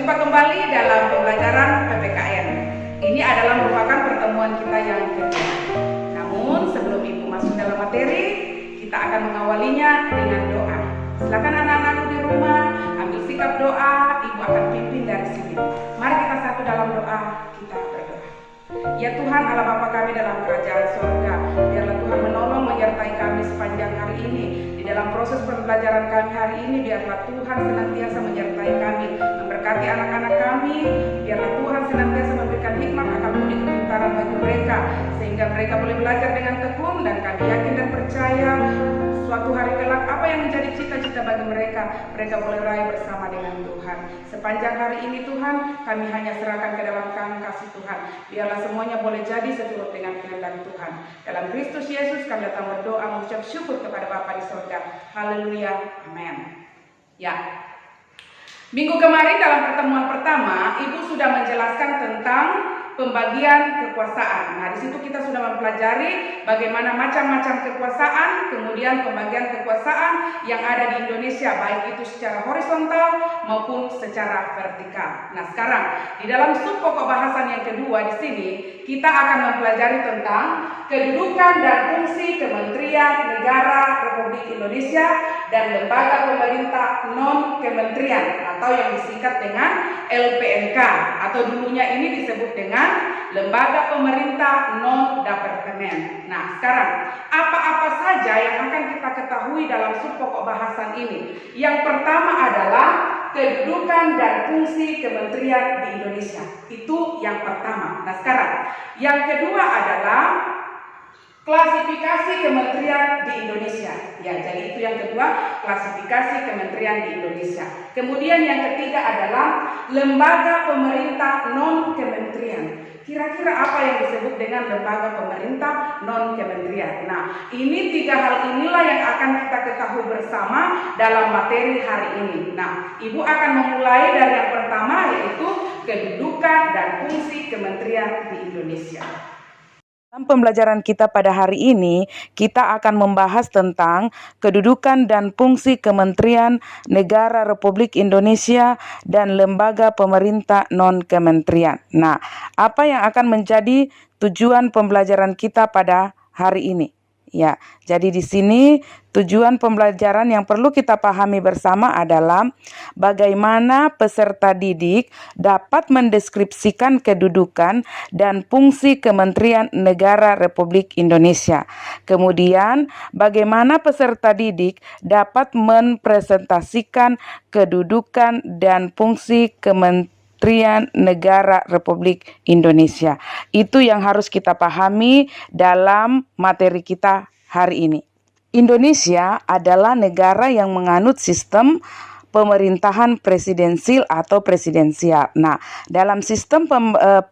Berjumpa kembali dalam pembelajaran PPKN. Ini adalah merupakan pertemuan kita yang kedua. Namun sebelum Ibu masuk dalam materi, kita akan mengawalinya dengan doa. Silakan anak-anakku di rumah ambil sikap doa. Ibu akan pimpin dari sini. Mari kita satu dalam doa, kita berdoa. Ya Tuhan Allah Bapa kami dalam kerajaan surga, biarlah Tuhan menolong menyertai kami sepanjang hari ini. Di dalam proses pembelajaran kami hari ini, biarlah Tuhan senantiasa menyertai kami, memberkati anak-anak kami. Biarlah Tuhan senantiasa memberikan hikmat akan budi kepintaran bagi mereka, sehingga mereka boleh belajar dengan tekun. Dan kami yakin dan percaya suatu hari kelak apa yang menjadi cita-cita bagi mereka, mereka boleh raih bersama dengan Tuhan. Sepanjang hari ini Tuhan, kami hanya serahkan ke dalam tangan kasih Tuhan. Biarlah semuanya boleh jadi seturut dengan kehendak Tuhan. Dalam Kristus Yesus kami datang berdoa mengucap syukur kepada Bapa di surga. Haleluya, amin. Ya, minggu kemarin dalam pertemuan pertama, Ibu sudah menjelaskan tentang pembagian kekuasaan. Nah, di situ kita sudah mempelajari bagaimana macam-macam kekuasaan, kemudian pembagian kekuasaan yang ada di Indonesia, baik itu secara horizontal maupun secara vertikal. Nah, sekarang di dalam sub pokok bahasan yang kedua di sini, kita akan mempelajari tentang kedudukan dan fungsi Kementerian Negara Republik Indonesia dan lembaga pemerintah non-kementerian atau yang disingkat dengan LPNK, atau dulunya ini disebut dengan lembaga pemerintah non-departemen. Nah, sekarang apa-apa saja yang akan kita ketahui dalam sub pokok bahasan ini? Yang pertama adalah kedudukan dan fungsi kementerian di Indonesia. Itu yang pertama. Nah, sekarang yang kedua adalah klasifikasi kementerian di Indonesia. Ya, jadi itu yang kedua, klasifikasi kementerian di Indonesia. Kemudian yang ketiga adalah lembaga pemerintah non-kementerian. Kira-kira apa yang disebut dengan lembaga pemerintah non-kementerian? Nah, ini tiga hal inilah yang akan kita ketahui bersama dalam materi hari ini. Nah, Ibu akan memulai dari yang pertama, yaitu kedudukan dan fungsi kementerian di Indonesia. Dalam pembelajaran kita pada hari ini, kita akan membahas tentang kedudukan dan fungsi Kementerian Negara Republik Indonesia dan lembaga pemerintah non-kementerian. Nah, apa yang akan menjadi tujuan pembelajaran kita pada hari ini? Ya, jadi di sini tujuan pembelajaran yang perlu kita pahami bersama adalah bagaimana peserta didik dapat mendeskripsikan kedudukan dan fungsi Kementerian Negara Republik Indonesia. Kemudian, bagaimana peserta didik dapat mempresentasikan kedudukan dan fungsi Kementerian Negara Republik Indonesia. Itu yang harus kita pahami dalam materi kita hari ini. Indonesia adalah negara yang menganut sistem pemerintahan presidensil atau presidensial. Nah, dalam sistem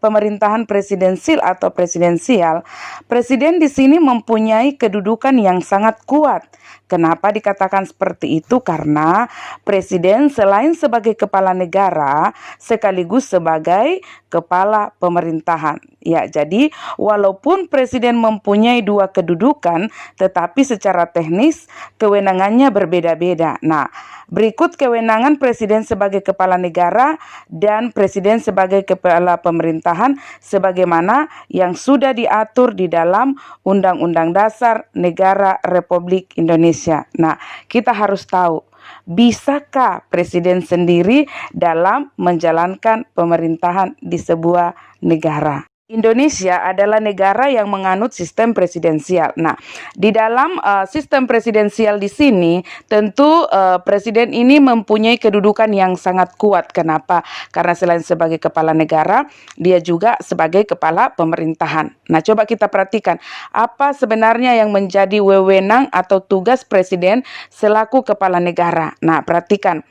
pemerintahan presidensil atau presidensial, presiden di sini mempunyai kedudukan yang sangat kuat. Kenapa dikatakan seperti itu? Karena presiden selain sebagai kepala negara, sekaligus sebagai kepala pemerintahan. Ya, jadi walaupun presiden mempunyai dua kedudukan, tetapi secara teknis kewenangannya berbeda-beda. Nah, berikut kewenangan presiden sebagai kepala negara dan presiden sebagai kepala pemerintahan sebagaimana yang sudah diatur di dalam Undang-Undang Dasar Negara Republik Indonesia. Nah, kita harus tahu, bisakah presiden sendiri dalam menjalankan pemerintahan di sebuah negara? Indonesia adalah negara yang menganut sistem presidensial. Nah, di dalam sistem presidensial di sini tentu presiden ini mempunyai kedudukan yang sangat kuat. Kenapa? Karena selain sebagai kepala negara, dia juga sebagai kepala pemerintahan. Nah, coba kita perhatikan apa sebenarnya yang menjadi wewenang atau tugas presiden selaku kepala negara. Nah, perhatikan.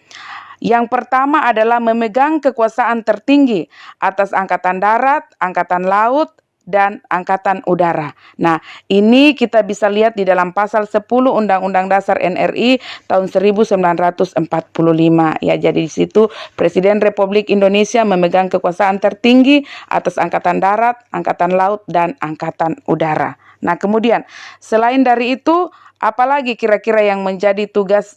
Yang pertama adalah memegang kekuasaan tertinggi atas Angkatan Darat, Angkatan Laut, dan Angkatan Udara. Nah, ini kita bisa lihat di dalam pasal 10 Undang-Undang Dasar NRI tahun 1945. Ya, jadi di situ Presiden Republik Indonesia memegang kekuasaan tertinggi atas Angkatan Darat, Angkatan Laut, dan Angkatan Udara. Nah, kemudian selain dari itu, apalagi kira-kira yang menjadi tugas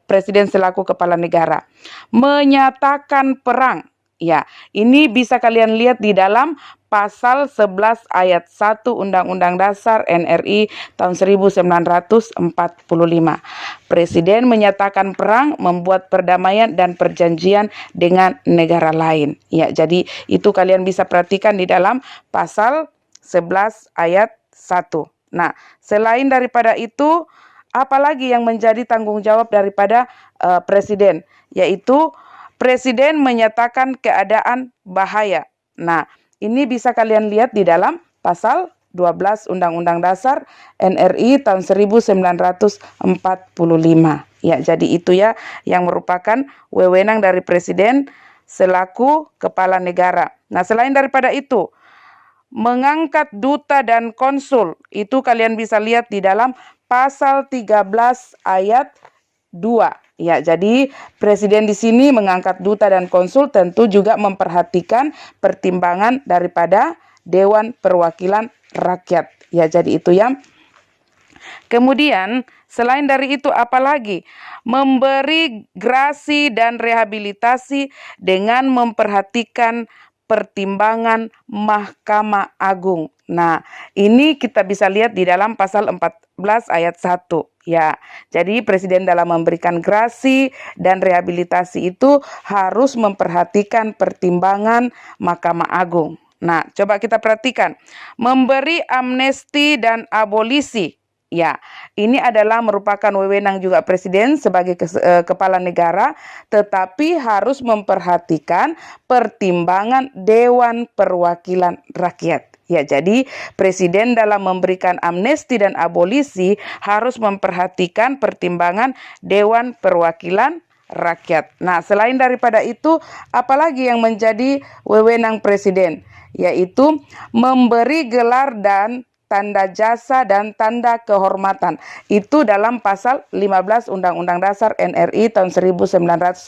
presiden selaku kepala negara? Menyatakan perang Ya, ini bisa kalian lihat di dalam pasal 11 ayat 1 Undang-Undang Dasar NRI tahun 1945. Presiden menyatakan perang, membuat perdamaian dan perjanjian dengan negara lain. Ya, jadi itu kalian bisa perhatikan di dalam pasal 11 ayat 1. Nah, selain daripada itu, apalagi yang menjadi tanggung jawab daripada presiden, yaitu presiden menyatakan keadaan bahaya. Nah, ini bisa kalian lihat di dalam pasal 12 Undang-Undang Dasar NRI tahun 1945. Ya, jadi itu ya yang merupakan wewenang dari presiden selaku kepala negara. Nah, selain daripada itu, mengangkat duta dan konsul, itu kalian bisa lihat di dalam pasal 13 ayat 2. Ya, jadi presiden di sini mengangkat duta dan konsul tentu juga memperhatikan pertimbangan daripada Dewan Perwakilan Rakyat. Ya, jadi itu ya. Kemudian selain dari itu apalagi? Memberi grasi dan rehabilitasi dengan memperhatikan pertimbangan Mahkamah Agung. Nah, ini kita bisa lihat di dalam pasal 14 ayat 1. Ya, jadi presiden dalam memberikan grasi dan rehabilitasi itu harus memperhatikan pertimbangan Mahkamah Agung. Nah, coba kita perhatikan. Memberi amnesti dan abolisi. Ya, ini adalah merupakan wewenang juga presiden sebagai kepala negara, tetapi harus memperhatikan pertimbangan Dewan Perwakilan Rakyat. Ya, jadi presiden dalam memberikan amnesti dan abolisi harus memperhatikan pertimbangan Dewan Perwakilan Rakyat. Nah, selain daripada itu, apalagi yang menjadi wewenang presiden? Yaitu memberi gelar dan tanda jasa dan tanda kehormatan. Itu dalam pasal 15 Undang-Undang Dasar NRI tahun 1945.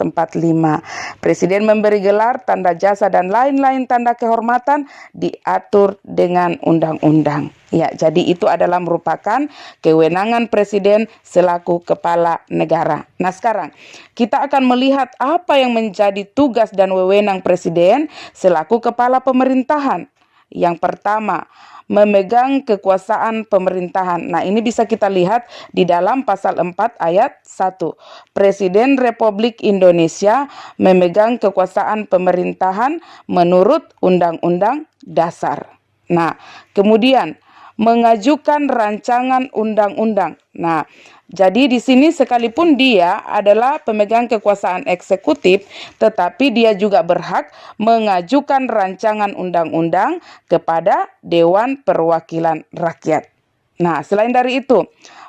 Presiden memberi gelar, tanda jasa dan lain-lain tanda kehormatan diatur dengan undang-undang. Ya, jadi itu adalah merupakan kewenangan presiden selaku kepala negara. Nah, sekarang kita akan melihat apa yang menjadi tugas dan wewenang presiden selaku kepala pemerintahan. Yang pertama, memegang kekuasaan pemerintahan. Nah, ini bisa kita lihat di dalam pasal 4 ayat 1. Presiden Republik Indonesia memegang kekuasaan pemerintahan menurut Undang-Undang Dasar. Nah, kemudian mengajukan rancangan undang-undang. Nah, jadi di sini sekalipun dia adalah pemegang kekuasaan eksekutif, tetapi dia juga berhak mengajukan rancangan undang-undang kepada Dewan Perwakilan Rakyat. Nah, selain dari itu,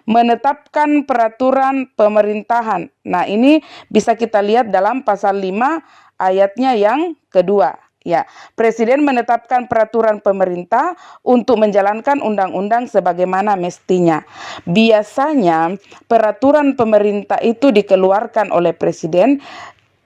menetapkan peraturan pemerintahan. Nah, ini bisa kita lihat dalam pasal 5 ayatnya yang kedua. Ya, presiden menetapkan peraturan pemerintah untuk menjalankan undang-undang sebagaimana mestinya. Biasanya peraturan pemerintah itu dikeluarkan oleh presiden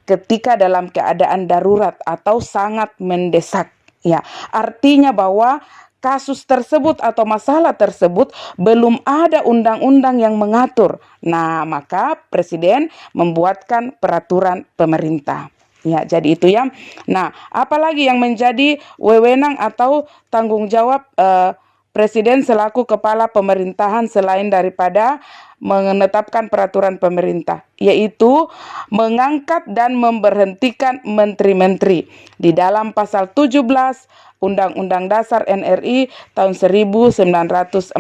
ketika dalam keadaan darurat atau sangat mendesak. Ya, artinya bahwa kasus tersebut atau masalah tersebut belum ada undang-undang yang mengatur. Nah, maka presiden membuatkan peraturan pemerintah. Ya, jadi itu ya. Nah, apalagi yang menjadi wewenang atau tanggung jawab presiden selaku kepala pemerintahan selain daripada menetapkan peraturan pemerintah, yaitu mengangkat dan memberhentikan menteri-menteri di dalam pasal 17 Undang-Undang Dasar NRI tahun 1945.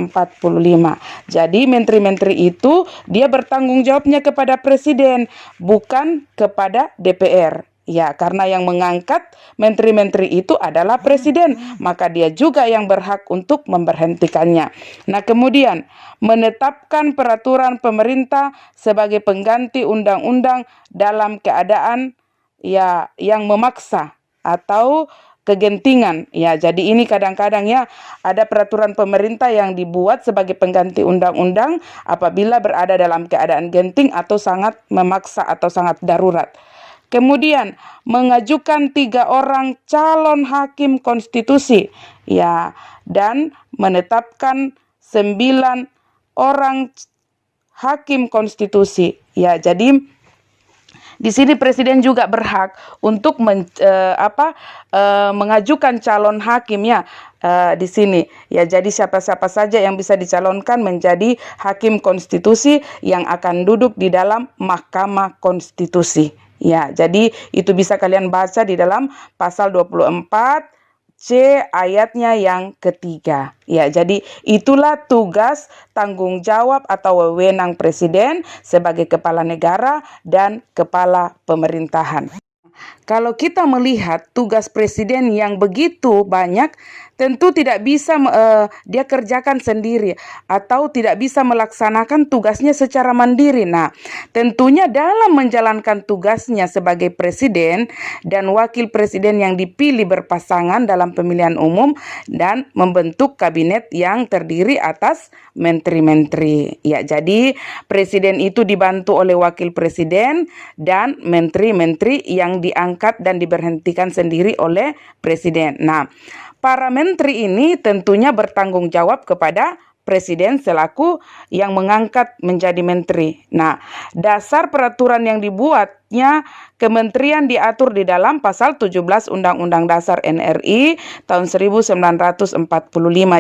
Jadi menteri-menteri itu dia bertanggung jawabnya kepada presiden, bukan kepada DPR. Ya, karena yang mengangkat menteri-menteri itu adalah presiden, maka dia juga yang berhak untuk memberhentikannya. Nah, kemudian menetapkan peraturan pemerintah sebagai pengganti undang-undang dalam keadaan ya yang memaksa atau kegentingan. Ya, jadi ini kadang-kadang ya ada peraturan pemerintah yang dibuat sebagai pengganti undang-undang apabila berada dalam keadaan genting atau sangat memaksa atau sangat darurat. Kemudian mengajukan 3 orang calon hakim konstitusi, ya, dan menetapkan 9 orang hakim konstitusi. Ya, jadi Di sini presiden juga berhak untuk mengajukan calon hakim ya. Di sini ya, jadi siapa-siapa saja yang bisa dicalonkan menjadi hakim konstitusi yang akan duduk di dalam Mahkamah Konstitusi ya. Jadi itu bisa kalian baca di dalam pasal 24 C ayatnya yang ketiga. Ya, jadi itulah tugas, tanggung jawab atau wewenang presiden sebagai kepala negara dan kepala pemerintahan. Kalau kita melihat tugas presiden yang begitu banyak, tentu tidak bisa dia kerjakan sendiri atau tidak bisa melaksanakan tugasnya secara mandiri. Nah, tentunya dalam menjalankan tugasnya sebagai presiden dan wakil presiden yang dipilih berpasangan dalam pemilihan umum dan membentuk kabinet yang terdiri atas menteri-menteri. Ya, jadi presiden itu dibantu oleh wakil presiden dan menteri-menteri yang diangkat dan diberhentikan sendiri oleh presiden. Nah, para menteri ini tentunya bertanggung jawab kepada presiden selaku yang mengangkat menjadi menteri. Nah, dasar peraturan yang dibuatnya kementerian diatur di dalam pasal 17 Undang-Undang Dasar NRI tahun 1945.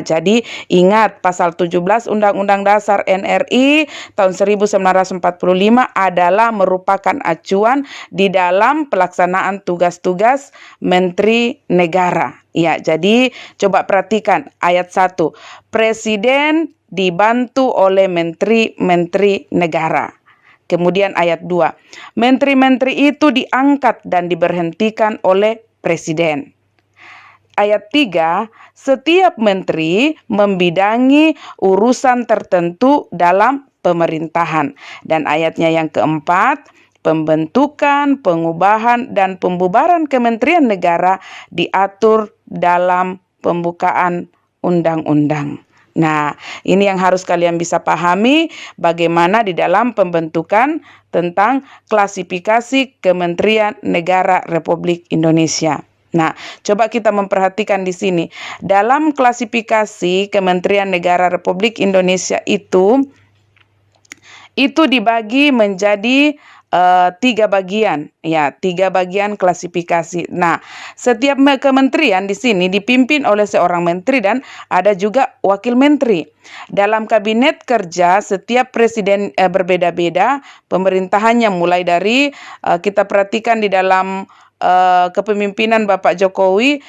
Jadi ingat, pasal 17 Undang-Undang Dasar NRI tahun 1945 adalah merupakan acuan di dalam pelaksanaan tugas-tugas menteri negara. Ya, jadi coba perhatikan ayat 1. Presiden dibantu oleh menteri-menteri negara. Kemudian ayat 2. Menteri-menteri itu diangkat dan diberhentikan oleh presiden. Ayat 3. Setiap menteri membidangi urusan tertentu dalam pemerintahan. Dan ayatnya yang keempat, pembentukan, pengubahan, dan pembubaran kementerian negara diatur dalam pembukaan undang-undang. Nah, ini yang harus kalian bisa pahami bagaimana di dalam pembentukan tentang klasifikasi Kementerian Negara Republik Indonesia. Nah, coba kita memperhatikan di sini. Dalam klasifikasi Kementerian Negara Republik Indonesia itu dibagi menjadi 3 bagian, ya, 3 bagian klasifikasi. Nah, setiap kementerian di sini dipimpin oleh seorang menteri dan ada juga wakil menteri. Dalam kabinet kerja setiap presiden berbeda-beda pemerintahannya, mulai dari kita perhatikan di dalam kepemimpinan Bapak Jokowi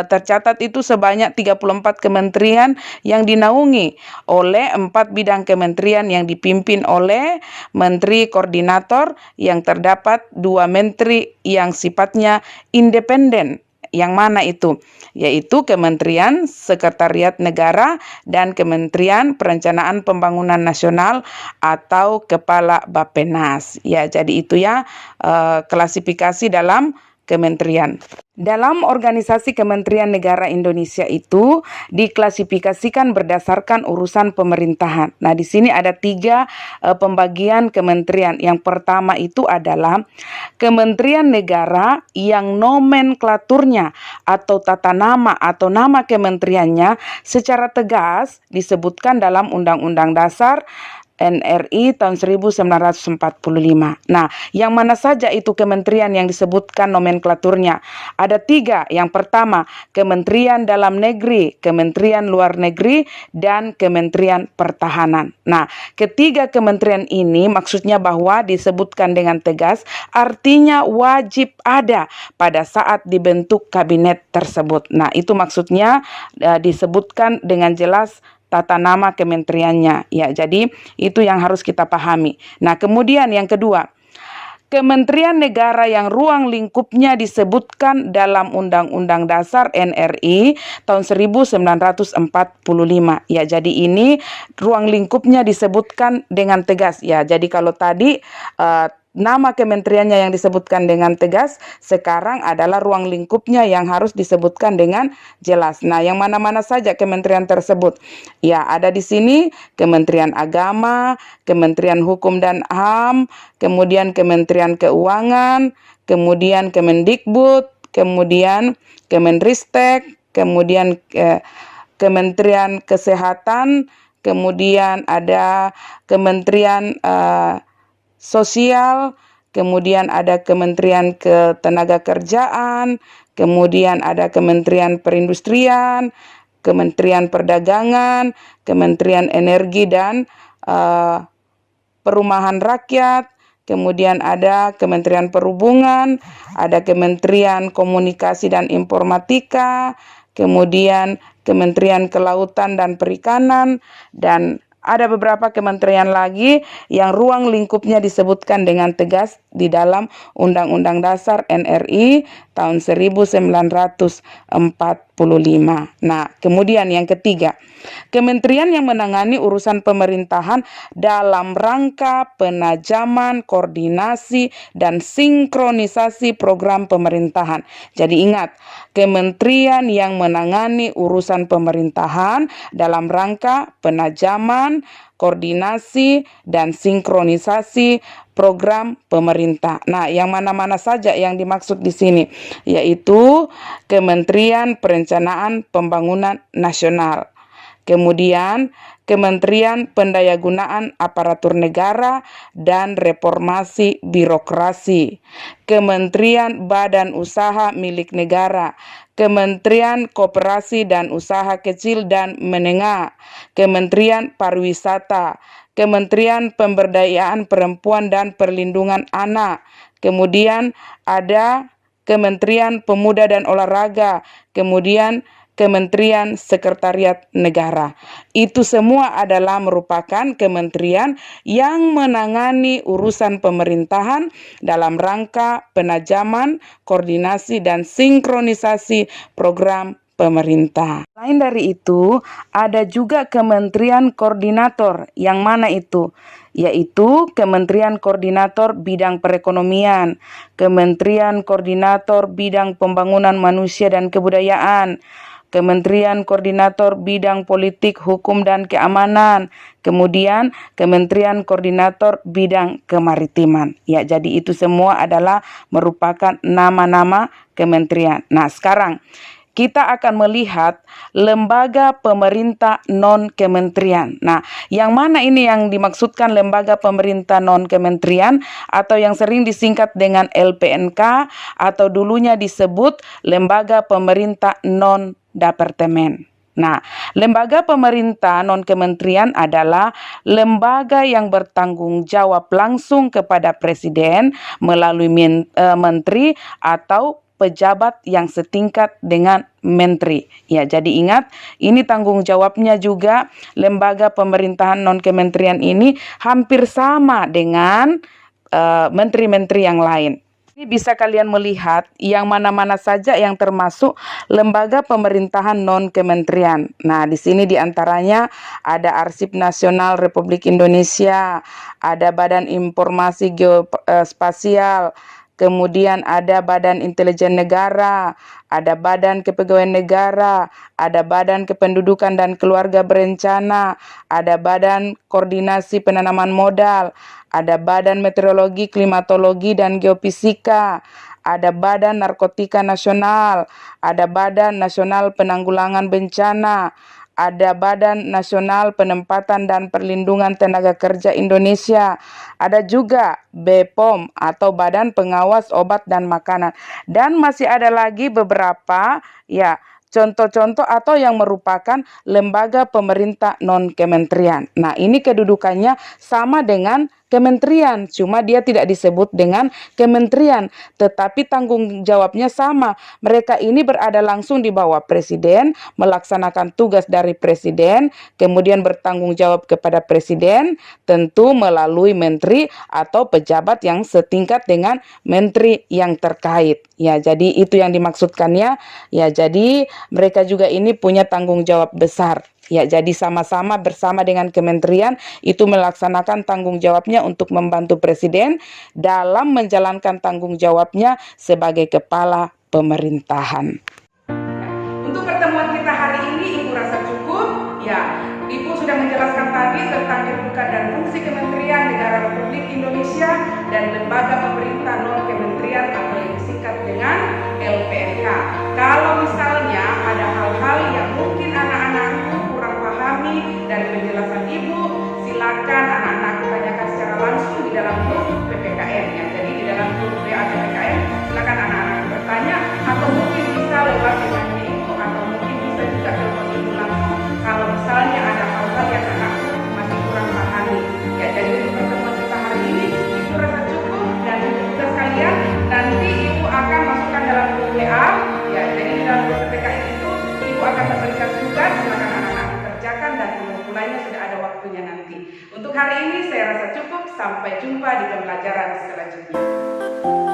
tercatat itu sebanyak 34 kementerian yang dinaungi oleh 4 bidang kementerian yang dipimpin oleh menteri koordinator, yang terdapat 2 menteri yang sifatnya independen. Yang mana itu? Yaitu Kementerian Sekretariat Negara dan Kementerian Perencanaan Pembangunan Nasional atau Kepala Bappenas. Ya, jadi itu ya klasifikasi dalam kementerian. Dalam organisasi Kementerian Negara Indonesia itu diklasifikasikan berdasarkan urusan pemerintahan. Nah, di sini ada 3 pembagian kementerian. Yang pertama itu adalah kementerian negara yang nomenklaturnya atau tata nama atau nama kementeriannya secara tegas disebutkan dalam Undang-Undang Dasar NRI tahun 1945. Nah, yang mana saja itu kementerian yang disebutkan nomenklaturnya? Ada 3. Yang pertama, Kementerian Dalam Negeri, Kementerian Luar Negeri, dan Kementerian Pertahanan. Nah, ketiga kementerian ini maksudnya bahwa disebutkan dengan tegas, artinya wajib ada pada saat dibentuk kabinet tersebut. Nah, itu maksudnya disebutkan dengan jelas tata nama kementeriannya. Ya, jadi itu yang harus kita pahami. Nah, kemudian yang kedua, kementerian negara yang ruang lingkupnya disebutkan dalam Undang-Undang Dasar NRI tahun 1945. Ya, jadi ini ruang lingkupnya disebutkan dengan tegas. Ya, jadi kalau tadi nama kementeriannya yang disebutkan dengan tegas, sekarang adalah ruang lingkupnya yang harus disebutkan dengan jelas. Nah, yang mana-mana saja kementerian tersebut? Ya, ada di sini Kementerian Agama, Kementerian Hukum dan HAM, kemudian Kementerian Keuangan, kemudian Kemendikbud, kemudian Kemenristek, kemudian Kementerian Kesehatan, kemudian ada Kementerian Sosial, kemudian ada Kementerian Ketenagakerjaan, kemudian ada Kementerian Perindustrian, Kementerian Perdagangan, Kementerian Energi dan Perumahan Rakyat, kemudian ada Kementerian Perhubungan, ada Kementerian Komunikasi dan Informatika, kemudian Kementerian Kelautan dan Perikanan, dan ada beberapa kementerian lagi yang ruang lingkupnya disebutkan dengan tegas di dalam Undang-Undang Dasar NRI tahun 1945. Nah, kemudian yang ketiga, kementerian yang menangani urusan pemerintahan dalam rangka penajaman, koordinasi, dan sinkronisasi program pemerintahan. Jadi ingat, kementerian yang menangani urusan pemerintahan dalam rangka penajaman, koordinasi, dan sinkronisasi program pemerintah. Nah, yang mana-mana saja yang dimaksud di sini, yaitu Kementerian Perencanaan Pembangunan Nasional, kemudian Kementerian Pendayagunaan Aparatur Negara dan Reformasi Birokrasi, Kementerian Badan Usaha Milik Negara, Kementerian Koperasi dan Usaha Kecil dan Menengah, Kementerian Pariwisata, Kementerian Pemberdayaan Perempuan dan Perlindungan Anak, kemudian ada Kementerian Pemuda dan Olahraga, kemudian Kementerian Sekretariat Negara. Itu semua adalah merupakan kementerian yang menangani urusan pemerintahan dalam rangka penajaman, koordinasi, dan sinkronisasi program pemerintah. Selain dari itu, ada juga kementerian koordinator, yang mana itu? Yaitu Kementerian Koordinator Bidang Perekonomian, Kementerian Koordinator Bidang Pembangunan Manusia dan Kebudayaan, Kementerian Koordinator Bidang Politik, Hukum, dan Keamanan, kemudian Kementerian Koordinator Bidang Kemaritiman. Ya, jadi itu semua adalah merupakan nama-nama kementerian. Nah, sekarang kita akan melihat lembaga pemerintah non-kementerian. Nah, yang mana ini yang dimaksudkan lembaga pemerintah non-kementerian atau yang sering disingkat dengan LPNK atau dulunya disebut lembaga pemerintah non-departemen. Nah, lembaga pemerintah non-kementerian adalah lembaga yang bertanggung jawab langsung kepada Presiden melalui menteri atau pejabat yang setingkat dengan menteri. Ya, jadi ingat, ini tanggung jawabnya juga lembaga pemerintahan non-kementerian ini hampir sama dengan menteri-menteri yang lain. Ini bisa kalian melihat yang mana-mana saja yang termasuk lembaga pemerintahan non-kementerian. Nah, di sini diantaranya ada Arsip Nasional Republik Indonesia, ada Badan Informasi Geospasial, kemudian ada Badan Intelijen Negara, ada Badan Kepegawaian Negara, ada Badan Kependudukan dan Keluarga Berencana, ada Badan Koordinasi Penanaman Modal, ada Badan Meteorologi, Klimatologi, dan Geofisika, ada Badan Narkotika Nasional, ada Badan Nasional Penanggulangan Bencana, ada Badan Nasional Penempatan dan Perlindungan Tenaga Kerja Indonesia, ada juga BPOM atau Badan Pengawas Obat dan Makanan, dan masih ada lagi beberapa ya contoh-contoh atau yang merupakan lembaga pemerintah non-kementerian. Nah, ini kedudukannya sama dengan kementerian, cuma dia tidak disebut dengan kementerian, tetapi tanggung jawabnya sama. Mereka ini berada langsung di bawah Presiden, melaksanakan tugas dari Presiden, kemudian bertanggung jawab kepada Presiden, tentu melalui menteri atau pejabat yang setingkat dengan menteri yang terkait. Ya, jadi itu yang dimaksudkannya. Ya, jadi mereka juga ini punya tanggung jawab besar. Ya, jadi sama-sama bersama dengan kementerian itu melaksanakan tanggung jawabnya untuk membantu Presiden dalam menjalankan tanggung jawabnya sebagai kepala pemerintahan. Untuk pertemuan kita hari ini, Ibu rasa cukup? Ya, Ibu sudah menjelaskan tadi tentang kedudukan dan fungsi Kementerian Negara Republik Indonesia dan lembaga pemerintah non-kementerian atau yang disingkat dengan LPNK. Kalau misalnya ada hal-hal yang mungkin anak-anakku kurang pahami dari penjelasan Ibu, silakan anak-anak tanyakan secara langsung di dalam grup PPKN ya. Jadi di dalam hari ini saya rasa cukup. Sampai jumpa di pembelajaran selanjutnya.